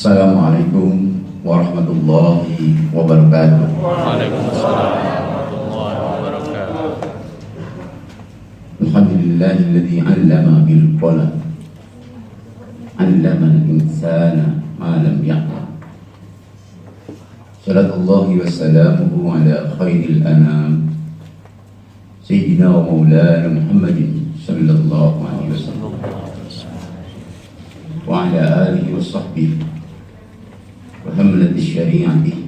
Assalamualaikum warahmatullahi wabarakatuh. Waalaikumsalam warahmatullahi wabarakatuh. Alhamdulillahilladzi 'allama bil qalam. 'Allama al-insana ma lam ya'lam. Sallallahu wa sallamuhu ala khairil anam Sayyidina wa maulana Muhammadin sallallahu alaihi wasallam wa ala alihi wa sahbihi wa hamlati syari'ati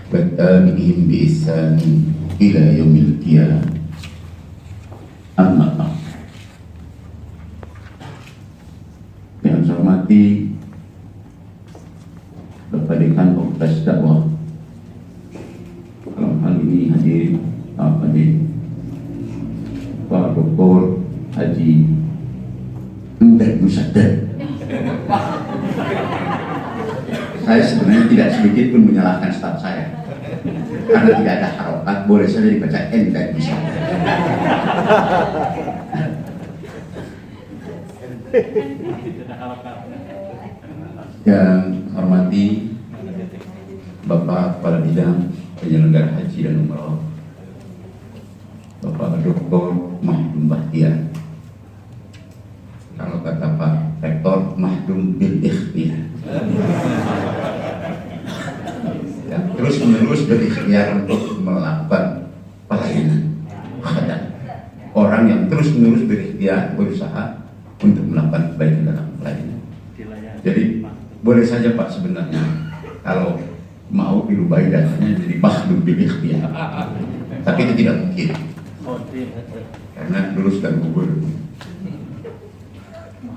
wa tabi'ihim bi ihsan ila yaumil qiyamah. Amma ba'd. Yang saya hormati Bapak Dekan Fakultas Dakwah, dalam hal ini hadir Pak Dr. Haji Endek Musaddad. Saya sebenarnya tidak sedikit pun menyalahkan staf saya, karena tidak ada harokat, boleh saja dibaca Endek Musaddad. Yang hormati Bapak Kepala Bidang Penyelenggara Haji dan Umrah, Bapak Dr. Mahdum Bahtiar, kalau kata Pak Rektor, Mahdum bil ikhtiar, ya, terus menerus berikhtiar untuk melakukan pelayanan khadam. Orang yang terus menerus berikhtiar, berusaha untuk melakukan kebaikan dalam pelayanan. Jadi boleh saja Pak sebenarnya kalau mau dirubah dasarnya jadi Mahdum bil ikhtiar, tapi itu tidak mungkin karena lulus dan gugur.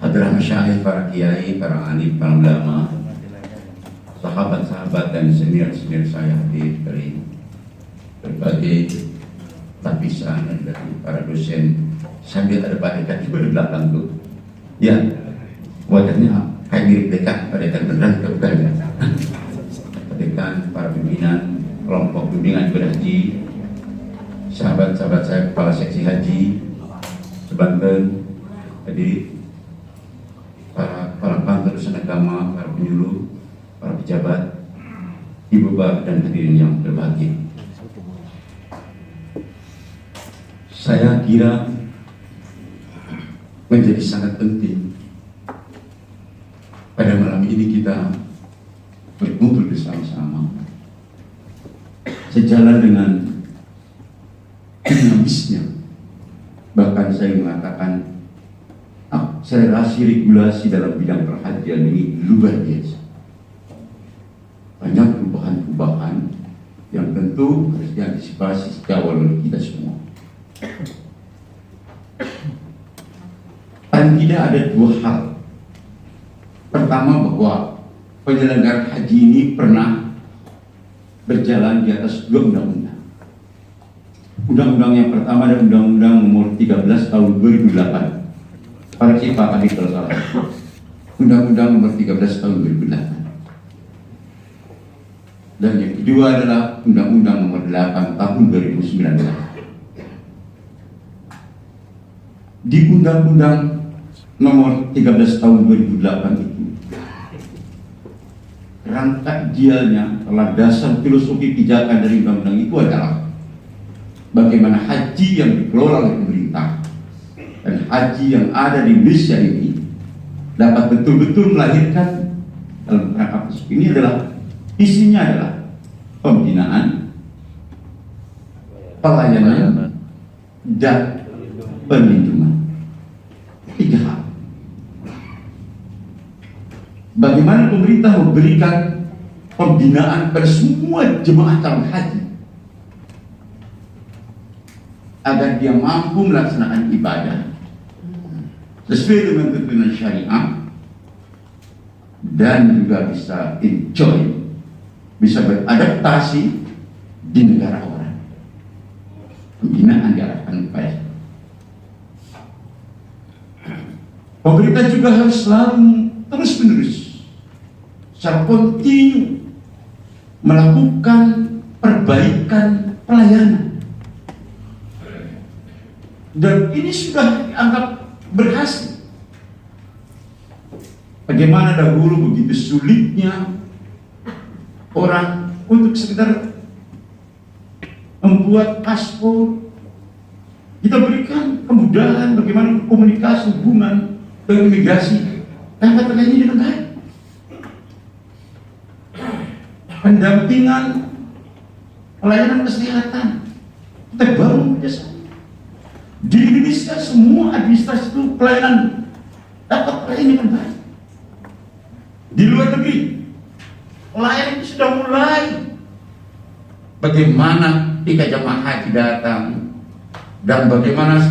Hadrah masyayikh, para kiai, para alim, para ulama, sahabat-sahabat dan senior-senior saya hadir dari berbagai lapisan dan dari para dosen. Sambil ada Pak Dekan juga di belakang tuh, ya wajahnya kayak mirip Dekan, Pak Dekan beneran bukan ya? Pak Dekan, para pimpinan kelompok bimbingan ibadah haji, sahabat-sahabat saya kepala seksi haji Sebanten, hadir para kepala kantor urusan agama, para penyuluh, para pejabat, ibu bapak dan hadirin yang berbahagia. Saya kira menjadi sangat penting pada malam ini kita berkumpul bersama-sama sejalan dengan dinamisnya, bahkan saya mengatakan akselerasi regulasi dalam bidang perhajian ini luar biasa. Banyak perubahan-perubahan yang tentu harus diantisipasi sejak awal oleh kita semua. Paling tidak ada dua hal. Pertama, bahwa penyelenggara haji ini pernah berjalan di atas dua undang-undang. Undang-undang yang pertama adalah Undang-Undang Nomor 13 Tahun 2008. Koreksi Pak Kadif kalau salah. Undang-Undang Nomor 13 Tahun 2008. Dan yang kedua adalah Undang-Undang Nomor 8 Tahun 2019. Di Undang-Undang Nomor 13 Tahun 2008 itu, rangka idealnya, landasan filosofi pijakan dari undang-undang itu adalah bagaimana haji yang dikelola oleh pemerintah dan haji yang ada di Indonesia ini dapat betul-betul melahirkan dalam rangka ini adalah isinya adalah pembinaan, pelayanan, dan perlindungan. Tiga hal. Bagaimana pemerintah memberikan pembinaan pada semua jemaah calon haji agar dia mampu melaksanakan ibadah sesuai dengan tuntunan syariah dan juga bisa enjoy, bisa beradaptasi di negara orang. Pembinaan diarahkan kepada pemerintah juga harus selalu terus-menerus secara kontinu melakukan perbaikan pelayanan. Dan ini sudah dianggap berhasil. bagaimana dahulu begitu sulitnya orang untuk sekedar membuat paspor. Kita berikan kemudahan bagaimana komunikasi hubungan dengan imigrasi dapat terjadi dengan baik. Pendampingan, pelayanan kesehatan kita bangun kerjasama. Di Indonesia semua administrasi itu pelayanan dapat terjadi dengan baik. Di luar negeri pelayanan itu sudah mulai. Bagaimana ketika jemaah haji datang dan bagaimana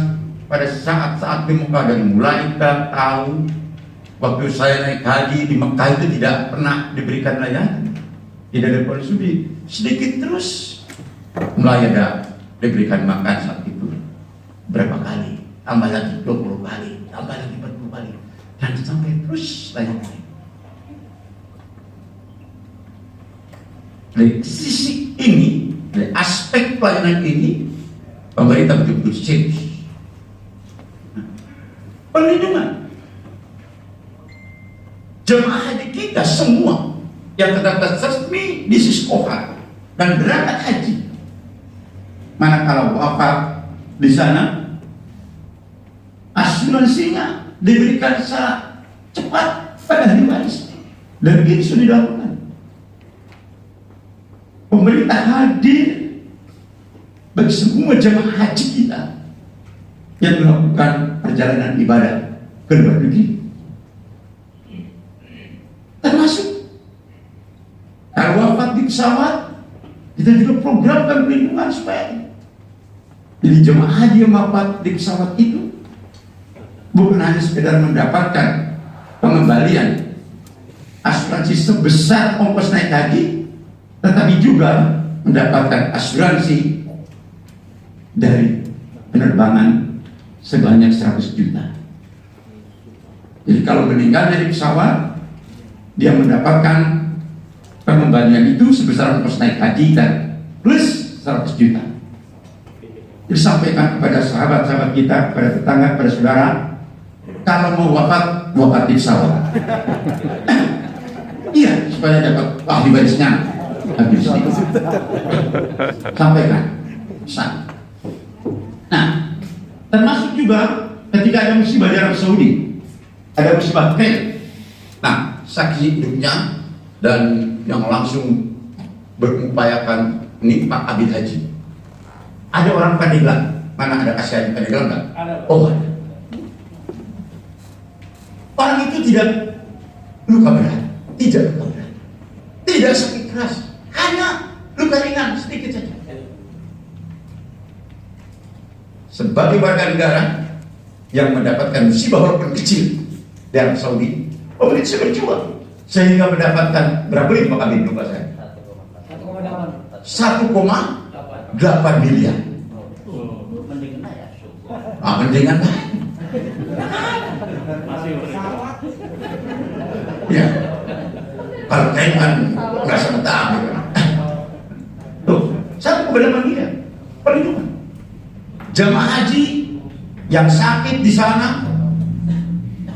pada saat-saat di Mekah dan mulai kita tahu waktu saya naik haji di Mekah itu tidak pernah diberikan layanan, tidak ada konsumsi, sedikit terus mulai ada diberikan makan saat itu berapa kali, tambah lagi 20 kali, tambah lagi 40 kali, dan sampai terus layanan. Dari sisi ini, dari aspek pelayanan ini, pemerintah betul-betul serius. Perlindungan jemaah haji kita semua yang terdaftar resmi di Siskoha dan berangkat haji, manakala wafat di sana, asuransinya diberikan secara cepat pada ahli waris, dan ini sudah dilakukan. Pemerintah hadir bagi semua jemaah haji kita yang melakukan perjalanan ibadah ke luar negeri, termasuk kalau wafat di pesawat, kita juga programkan perlindungan supaya jadi jemaah haji yang wafat di pesawat itu bukan hanya sekedar mendapatkan pengembalian asuransi sebesar ongkos naik haji, tetapi juga mendapatkan asuransi dari penerbangan sebanyak 100 juta. Jadi kalau meninggal dari pesawat, dia mendapatkan pengembalian itu sebesar ongkos naik haji dan plus 100 juta. Disampaikan kepada sahabat-sahabat kita, kepada tetangga, kepada saudara, kalau mau wafat, wafat di pesawat. Iya, supaya dapat ahli warisnya. Habis itu sampaikan pesan. Nah, termasuk juga ketika ada musibah di Arab Saudi, ada musibah krim. Nah, saksi hidupnya dan yang langsung berupayakan ini Pak Abid Haji. Ada orang Pandeglang, mana ada kasih haji Pandeglang enggak? Oh, ada. Orang itu tidak luka berat, tidak luka berat, tidak sakit keras, hanya luka ringan sedikit saja. Sebagai warga negara yang mendapatkan musibah walaupun kecil di Arab Saudi, pemerintah berjuang sehingga mendapatkan berapa ini Pak Abid lupa saya? 1,8 miliar. Mendingan baik. Ya, kalau kain kan nggak sebentar. Tuh, 1,8 miliar perlindungan. Jemaah haji yang sakit di sana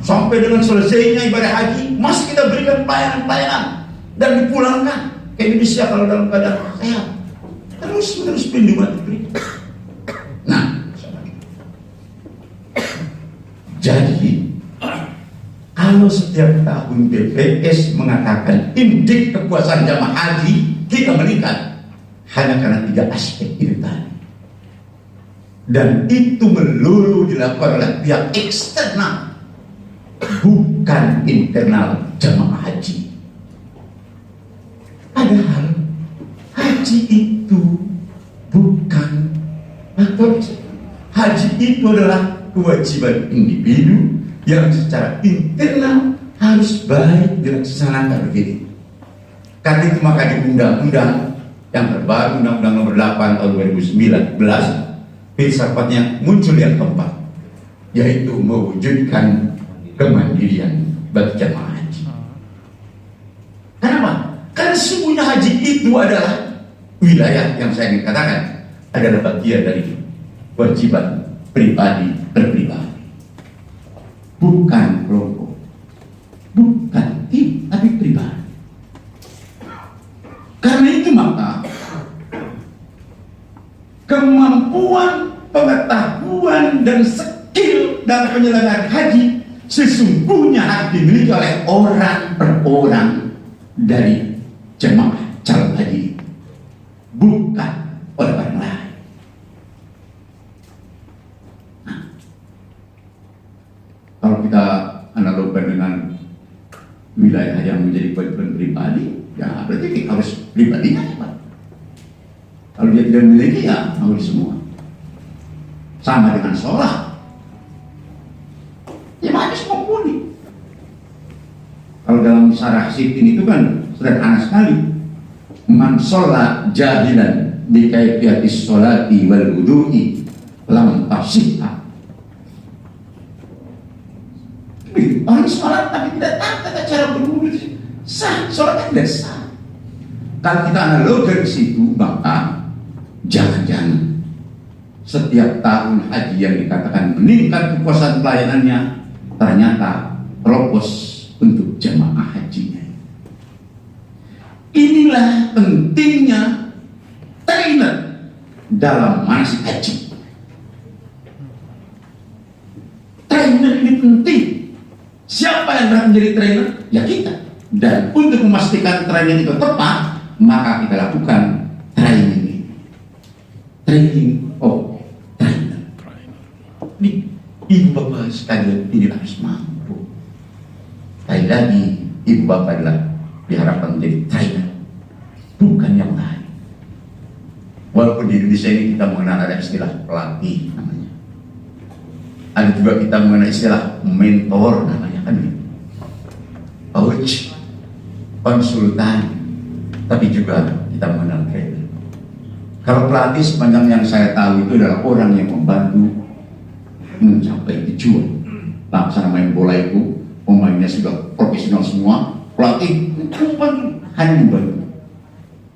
sampai dengan selesainya ibadah haji masih kita berikan pelayanan dan dipulangkan ke Indonesia kalau dalam keadaan sehat. Terus perlindungan diberikan. Nah, jadi kalau setiap tahun BPS mengatakan indeks kepuasan jamaah haji kita meningkat hanya karena 3 aspek ini tadi, dan itu melulu dilakukan oleh pihak eksternal, bukan internal jamaah haji. Padahal haji itu bukan, atau haji itu adalah kewajiban individu yang secara internal harus baik dilaksanakan begini. Karena itu maka di undang-undang yang terbaru, Undang-Undang Nomor 8 Tahun 2019, filsafatnya muncul yang keempat, yaitu mewujudkan kemandirian bagi jamaah haji. Kenapa? Karena sesungguhnya haji itu adalah wilayah yang saya ingin katakan adalah bagian dari kewajiban pribadi berpribadi, bukan kelompok, bukan sesungguhnya harus dimiliki oleh orang per orang dari jemaah calon haji, bukan oleh orang lain. Nah, kalau kita analogkan dengan wilayah yang menjadi kewajiban pribadi, ya berarti harus pribadinya ya, Pak. Kalau dia tidak memiliki, ya harus semua. Sama dengan sholat, ya harus mumpuni. Kalau dalam syarah Sitin itu kan sederhana sekali. Man sholat jahilan bi kaifiyatis sholati wal wudu'i lam tasihha. Orang sholat tapi tidak tahu tata cara berwudu, sah, sholatnya tidak sah. Kalau kita analogkan ke situ, maka jangan-jangan setiap tahun haji yang dikatakan meningkat kepuasan pelayanannya, ternyata terobos untuk jamaah hajinya. Inilah pentingnya trainer dalam manasik haji. Trainer ini penting. Siapa yang berhak menjadi trainer? Ya kita. Dan untuk memastikan trainer itu tepat, maka kita lakukan training. Training of trainer. Ini ibu bapak sekalian, ini harus mampu. Sekali lagi, ibu bapak adalah diharapkan menjadi trainer, bukan yang lain. Walaupun di Indonesia ini kita mengenal ada istilah pelatih namanya. Ada juga kita mengenal istilah mentor namanya, kan gitu. Coach, konsultan, tapi juga kita mengenal trainer. Kalau pelatih sepanjang yang saya tahu itu adalah orang yang membantu mencapai tujuan. Laksana main bola itu pemainnya sudah profesional semua, pelatih hanya membantu.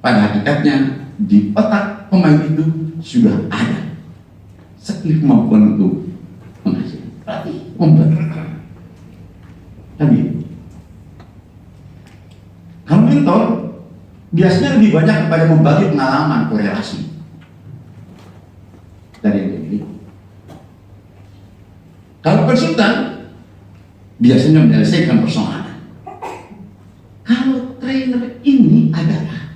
Pada hakikatnya di otak pemain itu sudah ada skill kemampuan untuk menghasilkan. Pelatih membantu. Tapi kalau mentor biasanya lebih banyak kepada membagi pengalaman, korelasi dari yang dimiliki. Kalau konsultan biasanya menyelesaikan persoalan. Kalau trainer ini adalah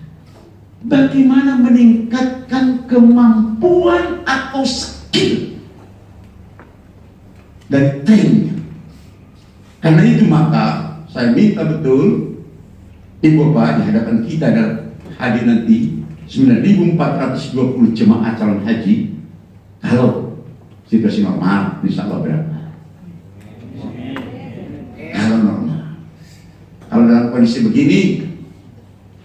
bagaimana meningkatkan kemampuan atau skill dari trainnya. Karena itu maka saya minta betul Ibu Bapak di hadapan kita adalah hadir nanti 9.420 jemaah calon haji. Kalau situasi normal, insya Allah berapa? Kalau normal. Kalau dalam kondisi begini,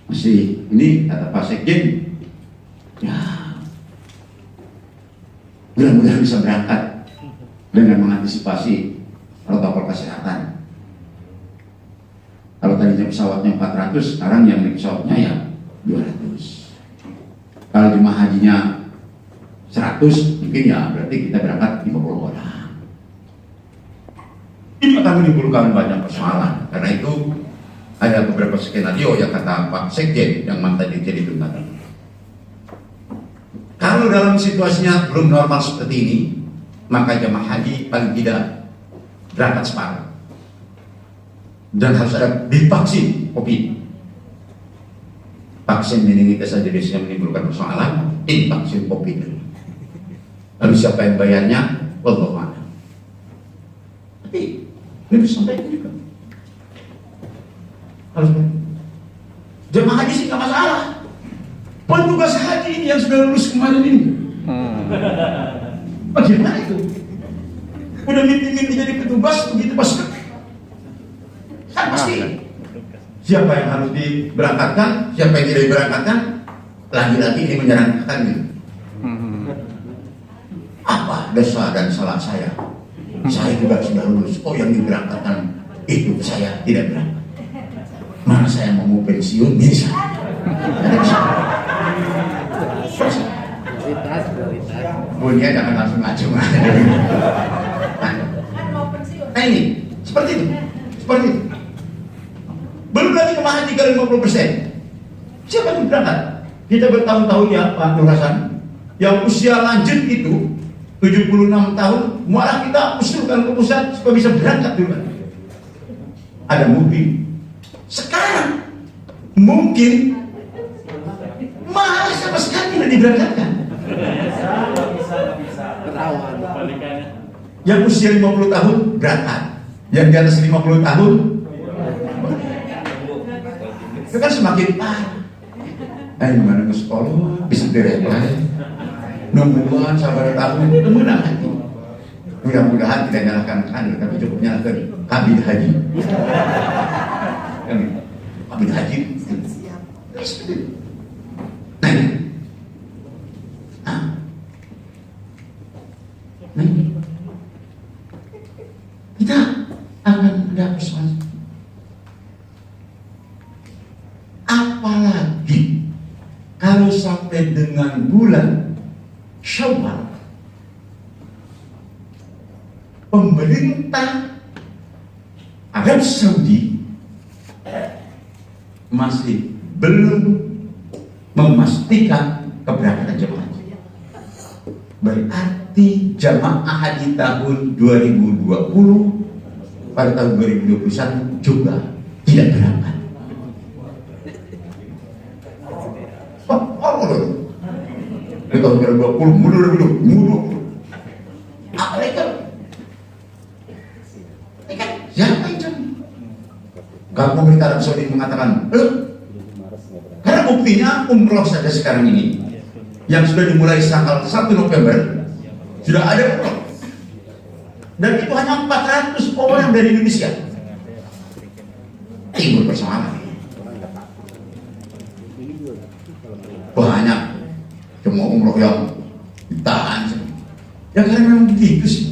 masih ini kata Pak Sekjen, ya mudah-mudahan bisa berangkat dengan mengantisipasi protokol kesehatan. Kalau tadinya pesawatnya 400, sekarang yang naik pesawatnya ya 200. Kalau jemaah hajinya 100, mungkin ya berarti kita berangkat 50 orang. Ini akan menimbulkan banyak persoalan. Karena itu ada beberapa skenario yang kata Pak Sekjen yang mantan Dirjen itu tadi. Kalau dalam situasinya belum normal seperti ini, maka jemaah haji paling tidak berangkat separuh. Dan harus ada divaksin COVID. Vaksin meningitis saja biasanya menimbulkan persoalan, ini vaksin COVID. Lalu siapa yang bayarnya? Wallahu a'lam. Tapi harus sampaikan juga. Harus jemaah haji sih nggak masalah. Petugas haji ini yang sudah lulus kemarin ini, bagaimana itu? Udah mimpi-mimpi jadi petugas begitu pas kan pasti siapa yang harus diberangkatkan, siapa yang tidak diberangkatkan, lagi-lagi ini menyerangkan gitu. Apa dosa dan salah saya? Saya juga sudah lulus. Oh, yang diberangkatkan itu saya tidak berangkat. Mana saya mau pensiun bisa? Bunyinya jangan langsung ngacung. Nah ini seperti itu, seperti itu. Belum lagi jemaah haji 50%. Siapa yang berangkat? Kita bertahun-tahun ya Pak Nur Hasan, yang usia lanjut itu 76 tahun, malah kita usulkan ke pusat supaya bisa berangkat dulu. ada mungkin. Sekarang mungkin malah sama sekali tidak diberangkatkan. Yang usia 50 tahun berangkat, yang di atas 50 tahun itu kan semakin parah. Ayo mana ke sekolah bisa direpay, nungguan sabar tahun itu menang hati. Mudah-mudahan tidak nyalakan kader, tapi cukup nyalakan kabin haji. Kabin haji. Nah, kita akan ada persoalan. Apalagi kalau sampai dengan bulan Syawal, pemerintah Arab Saudi masih belum memastikan keberangkatan jemaah haji. Berarti jemaah haji tahun 2020 pada tahun 2021 juga tidak berangkat. Di tahun 2020 mundur. Apalagi kan siapa yang jamin? Kalau pemerintah Arab Saudi mengatakan, karena buktinya umroh saja sekarang ini yang sudah dimulai tanggal 1 November sudah ada umroh, dan itu hanya 400 orang dari Indonesia ikut bersama. Banyak cuma umroh yang ditahan ya karena memang begitu sih.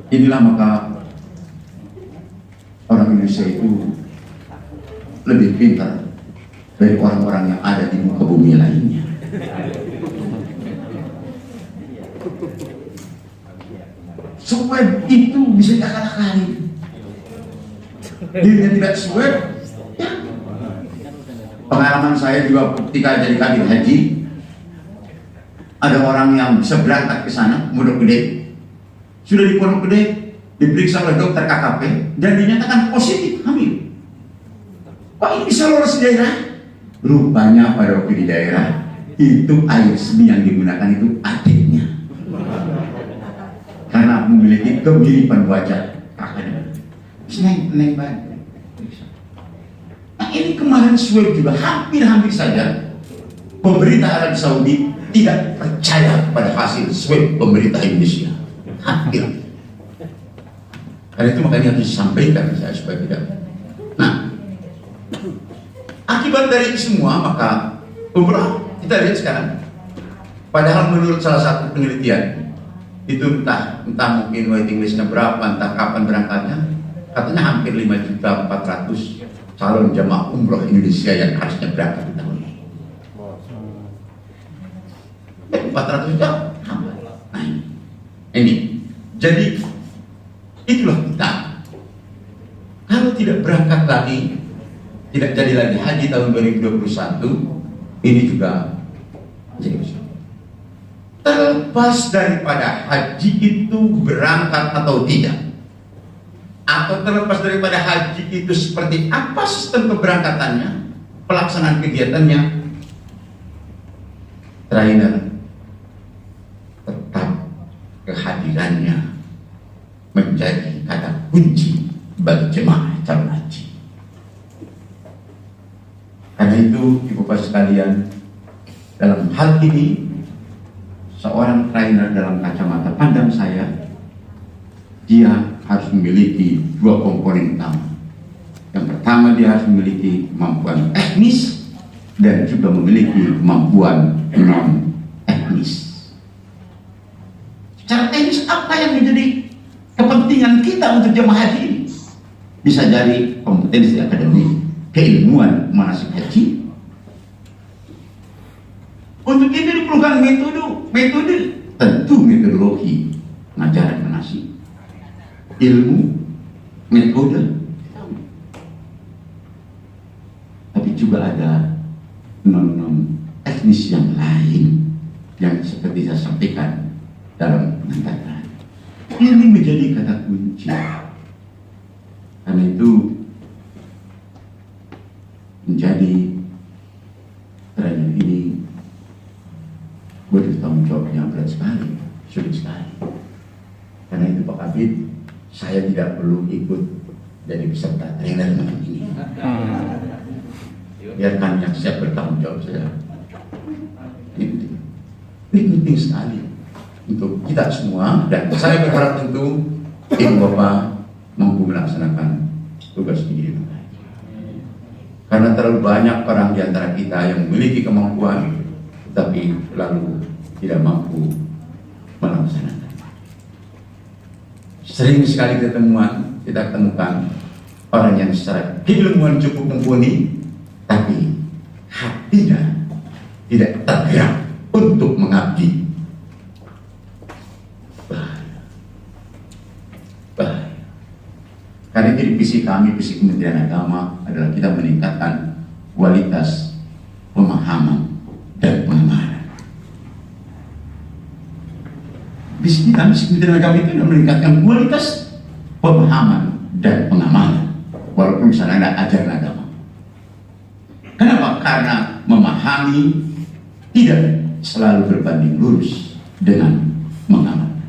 Inilah maka orang Indonesia itu lebih pintar dari orang-orang yang ada di muka bumi lainnya. Swab itu bisa diakal-akali. Dirinya tidak swab, ya. Pengalaman saya juga ketika jadi kabin haji, ada orang yang bisa berangkat ke sana, Pondok Gede, sudah di Pondok Gede diperiksa oleh dokter KKP dan dinyatakan positif hamil. Kok ini bisa lolos daerah? Rupanya pada waktu di daerah itu air seni yang digunakan itu adiknya, karena memiliki kemiripan wajah kakaknya. Neng banget. Nah ini kemarin swab juga hampir saja pemerintah Arab Saudi tidak percaya pada hasil swab pemerintah Indonesia. Hampir. Karena itu makanya harus disampaikan saya supaya tidak. Nah, akibat dari itu semua maka umroh kita lihat sekarang. Padahal menurut salah satu penelitian itu entah mungkin waiting listnya berapa, entah kapan berangkatnya, katanya hampir 5.400.000 calon jamaah umroh Indonesia yang harusnya berangkat di tahun ini. 400 juta. Nah, ini jadi itulah kita. Kalau tidak berangkat lagi, tidak jadi lagi haji tahun 2021, ini juga jadi besar. Terlepas daripada haji itu berangkat atau tidak, atau terlepas daripada haji itu seperti apa sistem keberangkatannya, pelaksanaan kegiatannya, trainer tetap kehadirannya menjadi kata kunci bagi jemaah calon haji. Karena itu Ibu Bapak sekalian, dalam hal ini seorang trainer dalam kacamata pandang saya, dia harus memiliki dua komponen utama. Yang pertama, dia harus memiliki kemampuan teknis dan juga memiliki kemampuan non teknis. Secara teknis apa yang menjadi kepentingan kita untuk jemaah haji ini? Bisa jadi kompetensi akademik, keilmuan manasik haji. Untuk itu diperlukan metode, tentu metodologi pengajaran manasik, ilmu, metode, tapi juga ada non teknis yang lain yang seperti saya sampaikan dalam pengantaran. Ini menjadi kata kunci. Karena itu menjadi trainer ini butuh tanggung jawab yang berat sekali, sulit sekali. Karena itu Pak Kabid, saya tidak perlu ikut jadi peserta trainer malam ini. Biarkan yang siap bertanggung jawab saja. Ini penting sekali untuk kita semua, dan saya berharap tentu Ibu Bapak mampu melaksanakan tugas ini dengan baik. Karena terlalu banyak orang di antara kita yang memiliki kemampuan tetapi lalu tidak mampu melaksanakan. Sering sekali kita temukan orang yang secara keilmuan cukup mumpuni, tapi hatinya tidak tergerak untuk mengabdi. Bahaya. Karena itu visi kami, visi Kementerian Agama adalah kita meningkatkan kualitas pemahaman dan pengamalan. Visi kita, visi Kementerian Agama itu adalah meningkatkan kualitas pemahaman dan pengamalan, walaupun misalnya ada ajaran agama. Kenapa? Karena memahami tidak selalu berbanding lurus dengan mengamalkan.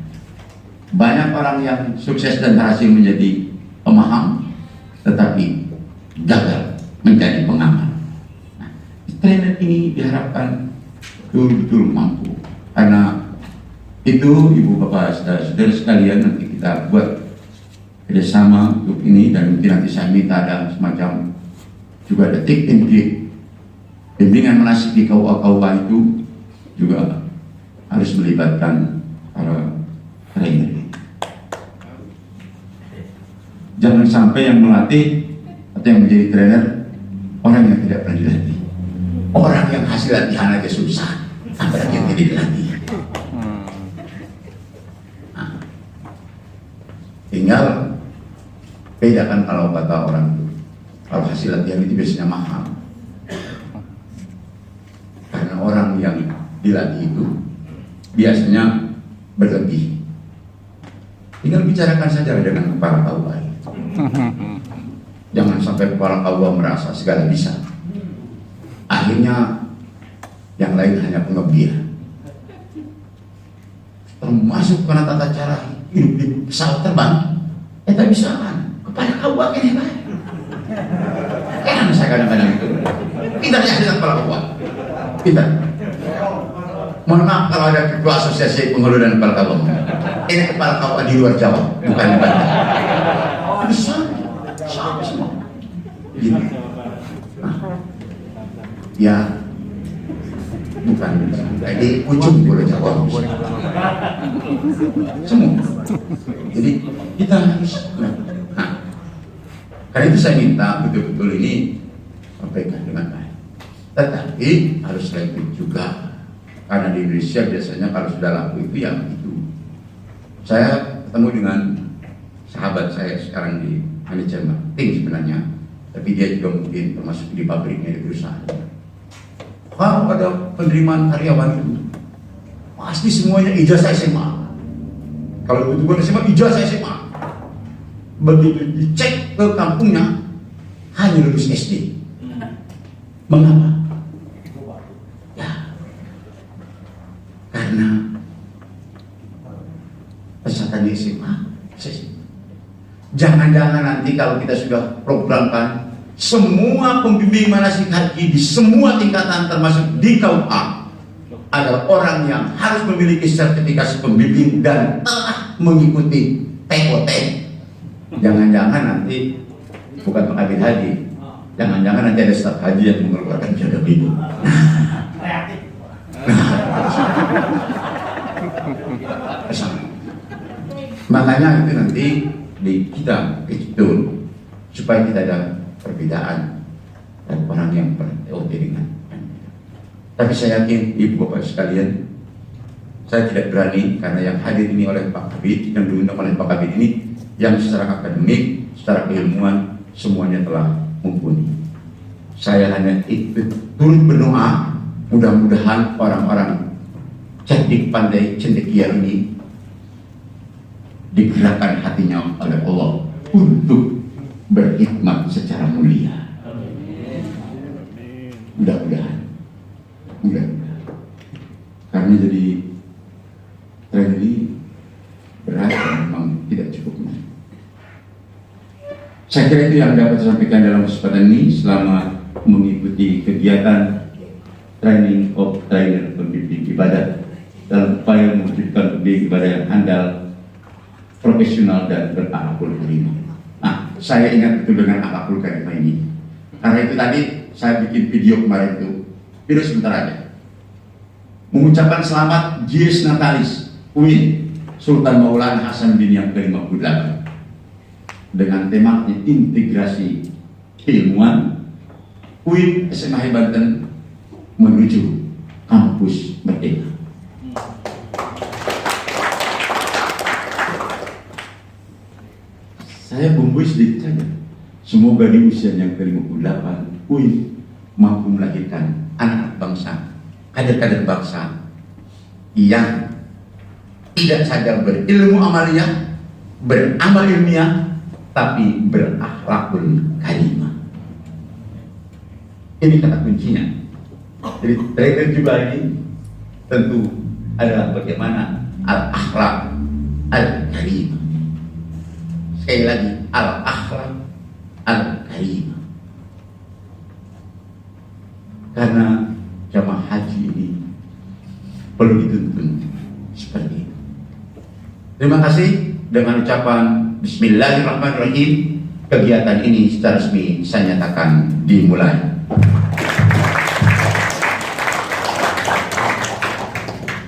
Banyak orang yang sukses dan berhasil menjadi pemaham, tetapi gagal menjadi pengamal. Nah, trainer ini diharapkan betul-betul mampu. Karena itu Ibu Bapak saudara sekalian, nanti kita buat kerjasama untuk ini, dan mungkin nanti saya minta ada semacam juga ada tip and trick. Bimbingan manasik di KUA itu juga harus melibatkan para trainer. Jangan sampai yang melatih atau yang menjadi trainer orang yang tidak pernah dilatih. Orang yang hasil latihan aja susah, apalagi yang tidak dilatih. Nah, tinggal bedakan kalau kata orang itu, kalau hasil latihan itu biasanya mahal. Karena orang yang dilatih itu biasanya berlebih. Tinggal bicarakan saja dengan kepala KUA. Jangan sampai kepala KUA merasa segala bisa. Akhirnya yang lain hanya pengebir. Termasuk karena tata cara hidup di pesawat terbang. Tak bisa kan? Kepala KUA kan hebat. Saya kadang-kadang itu. Kita lihat kepala KUA. Kita. Mohon maaf kalau ada ketua asosiasi pengelolaan kepala KUA. Ini kepala KUA di luar Jawa, bukan di Banten. Sama semua. Gitu. Nah, ya, bukan di ujung Pulau Jawa. Semua. Jadi kita harus. Nah, karena itu saya minta betul-betul ini sampaikan dengan baik. Tetapi harus selektif juga. Karena di Indonesia biasanya kalau sudah laku itu ya itu. Saya ketemu dengan sahabat saya sekarang di manajemen marketing sebenarnya, tapi dia juga mungkin termasuk di pabriknya, di perusahaan. Kalau ada penerimaan karyawan itu pasti semuanya ijazah SMA. Kalau betul-betul SMA, ijazah SMA. Begitu dicek ke kampungnya hanya lulus SD. Mengapa? Ya, karena peserta di SMA. Jangan-jangan nanti kalau kita sudah programkan semua pembimbing manasik haji di semua tingkatan termasuk di KUA adalah orang yang harus memiliki sertifikasi pembimbing dan telah mengikuti TOT. Jangan-jangan nanti bukan pengambil haji, jangan-jangan nanti ada staf haji yang mengeluarkan jaga bingung. Makanya itu nanti di kita itu supaya tidak ada perbedaan dan orang yang TOT dengan. Tapi saya yakin Ibu Bapak sekalian, saya tidak berani karena yang hadir ini oleh Pak Kabid, yang diundang oleh Pak Kabid ini, yang secara akademik, secara keilmuan semuanya telah mumpuni. Saya hanya ikut turut berdoa, mudah-mudahan orang-orang cerdik, pandai, cendekia ini digerakkan hatinya oleh Allah untuk berkhidmat secara mulia. Mudah-mudahan. Karena jadi tren ini berat dan memang tidak cukup. Saya kira itu yang dapat saya sampaikan dalam kesempatan ini selama mengikuti kegiatan training of trainer pembimbing ibadah dalam upaya mewujudkan pembimbing ibadah yang handal, profesional dan berakhlakul karimah. Nah, saya ingat itu dengan akhlakul karimah ini. Karena itu tadi saya bikin video kemarin itu, video sebentar aja, mengucapkan selamat Dies Natalis UIN Sultan Maulana Hasanuddin yang ke-58 dengan tema integrasi keilmuan UIN SMA Banten menuju kampus merdeka. Saya bumbui sedikit saja. Semoga di usia yang ke-58 UIN mampu melahirkan anak bangsa, kader-kader bangsa yang tidak saja berilmu amaliyah, beramal ilmiah, tapi berakhlakul karimah. Ini kata kuncinya. Jadi trainer juga ini tentu adalah bagaimana al-akhlak al-karimah. Sekali lagi, al-akhlak al-karimah. Karena jamaah haji ini perlu dituntun seperti itu. Terima kasih. Dengan ucapan Bismillahirrahmanirrahim, kegiatan ini secara resmi saya nyatakan dimulai.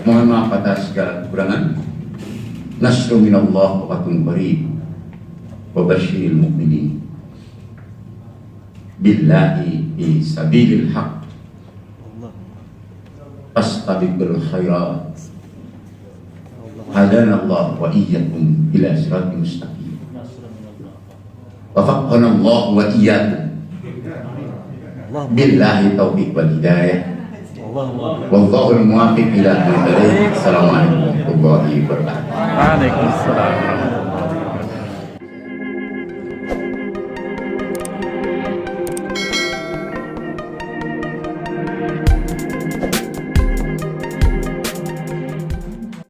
Mohon maaf atas segala kekurangan. Nasru minallah wa fatun qarib wa basyiril mu'minin. Billahi fi sabilil haq. Fastabiqul khairat. Hadana Allah wa iyyakum ila siratal mustaqim. Wafaqqana Allah wa iyyakum. Billahi taufiq wal hidayah. Wallahul muwaffiq ila aqwamit thoriq. Assalamualaikum warahmatullahi wabarakatuh. Waalaikumsalam.